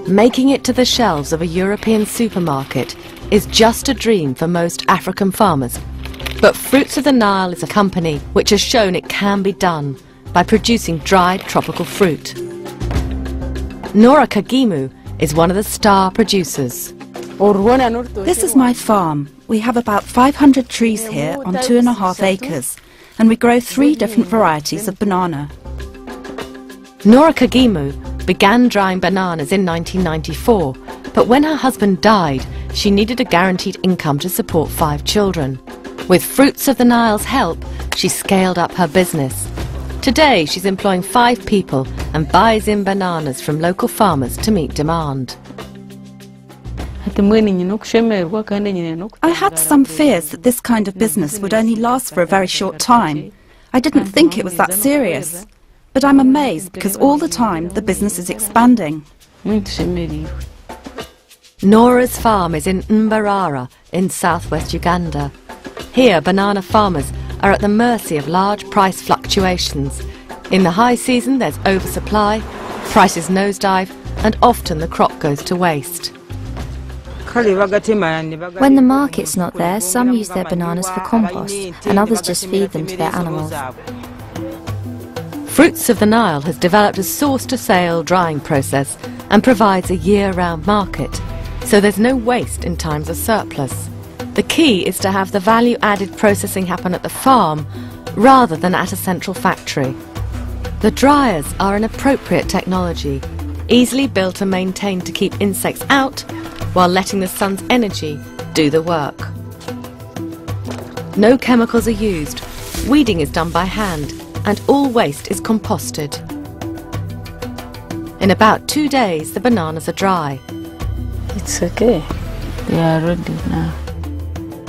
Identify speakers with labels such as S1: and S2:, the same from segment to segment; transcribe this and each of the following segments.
S1: Making it to the shelves of a European supermarket is just a dream for most African farmers. But Fruits of the Nile is a company which has shown it can be done by producing dried tropical fruit. Nora Kagimu is one of the star producers.
S2: This is my farm. We have about 500 trees here on 2.5 acres, and we grow 3 different varieties of banana.
S1: Nora Kagimu began drying bananas in 1994, but when her husband died, she needed a guaranteed income to support 5 children. With Fruits of the Nile's help, she scaled up her business. Today, she's employing 5 people and buys in bananas from local farmers to meet demand.
S2: I had some fears that this kind of business would only last for a very short time. I didn't think it was that serious. But I'm amazed because all the time the business is expanding.
S1: Nora's farm is in Mbarara in southwest Uganda. Here, banana farmers are at the mercy of large price fluctuations. In the high season, there's oversupply, prices nosedive, and often the crop goes to waste.
S3: When the market's not there, some use their bananas for compost, and others just feed them to their animals.
S1: Fruits of the Nile has developed a source-to-sale drying process and provides a year-round market, so there's no waste in times of surplus. The key is to have the value-added processing happen at the farm rather than at a central factory. The dryers are an appropriate technology, easily built and maintained to keep insects out while letting the sun's energy do the work. No chemicals are used, weeding is done by hand, and all waste is composted. In about 2 days, the bananas are dry.
S4: It's okay. They are ready now.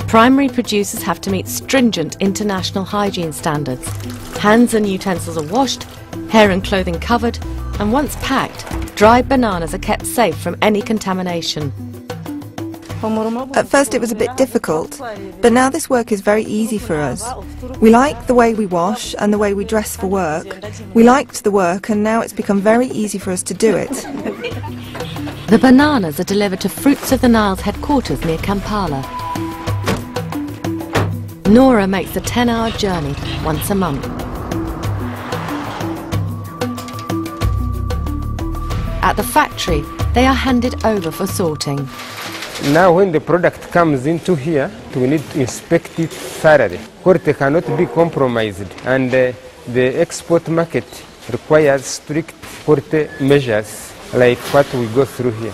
S1: Primary producers have to meet stringent international hygiene standards. Hands and utensils are washed, hair and clothing covered, and once packed, dried bananas are kept safe from any contamination.
S5: At first it was a bit difficult, but now this work is very easy for us. We like the way we wash and the way we dress for work. We liked the work and now it's become very easy for us to do it.
S1: The bananas are delivered to Fruits of the Nile's headquarters near Kampala. Nora makes a 10-hour journey once a month. At the factory, they are handed over for sorting.
S6: Now when the product comes into here, we need to inspect it thoroughly. Quality cannot be compromised, and the export market requires strict quality measures like what we go through here.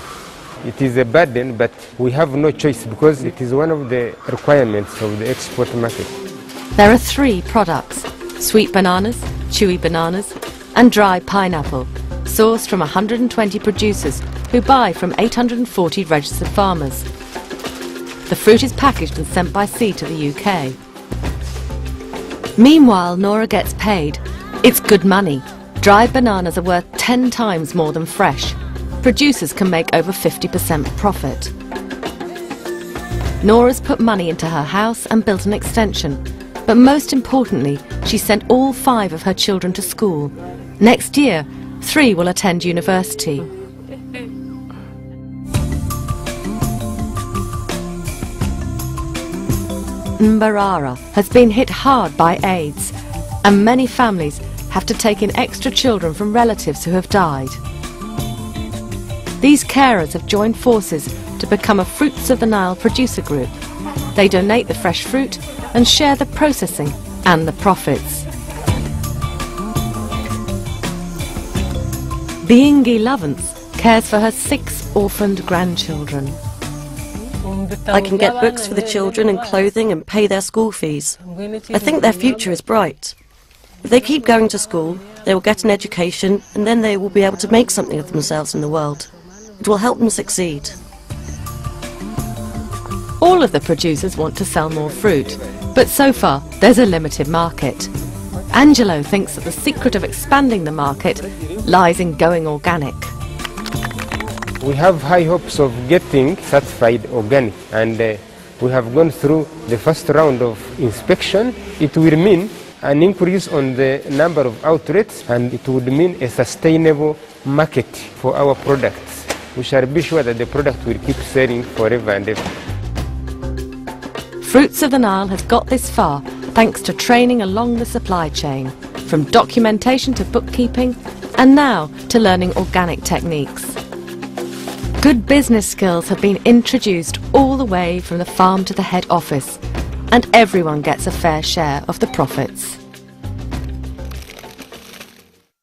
S6: It is a burden, but we have no choice because it is one of the requirements of the export market.
S1: There are 3 products: sweet bananas, chewy bananas, and dry pineapple, sourced from 120 producers who buy from 840 registered farmers. The fruit is packaged and sent by sea to the UK. Meanwhile, Nora gets paid. It's good money. Dried bananas are worth 10 times more than fresh. Producers can make over 50% profit. Nora's put money into her house and built an extension. But most importantly, she sent all 5 of her children to school. Next year, 3 will attend university. Mbarara has been hit hard by AIDS, and many families have to take in extra children from relatives who have died. These carers have joined forces to become a Fruits of the Nile producer group. They donate the fresh fruit and share the processing and the profits. Biingi Lovance cares for her 6 orphaned grandchildren.
S7: I can get books for the children and clothing and pay their school fees. I think their future is bright. If they keep going to school, they will get an education and then they will be able to make something of themselves in the world. It will help them succeed.
S1: All of the producers want to sell more fruit, but so far there's a limited market. Angelo thinks that the secret of expanding the market lies in going organic.
S6: We have high hopes of getting certified organic, and we have gone through the first round of inspection. It will mean an increase on the number of outlets, and it would mean a sustainable market for our products. we shall be sure that the product will keep selling forever and ever.
S1: Fruits of the Nile has got this far thanks to training along the supply chain, from documentation to bookkeeping, and now to learning organic techniques. Good business skills have been introduced all the way from the farm to the head office, and everyone gets a fair share of the profits.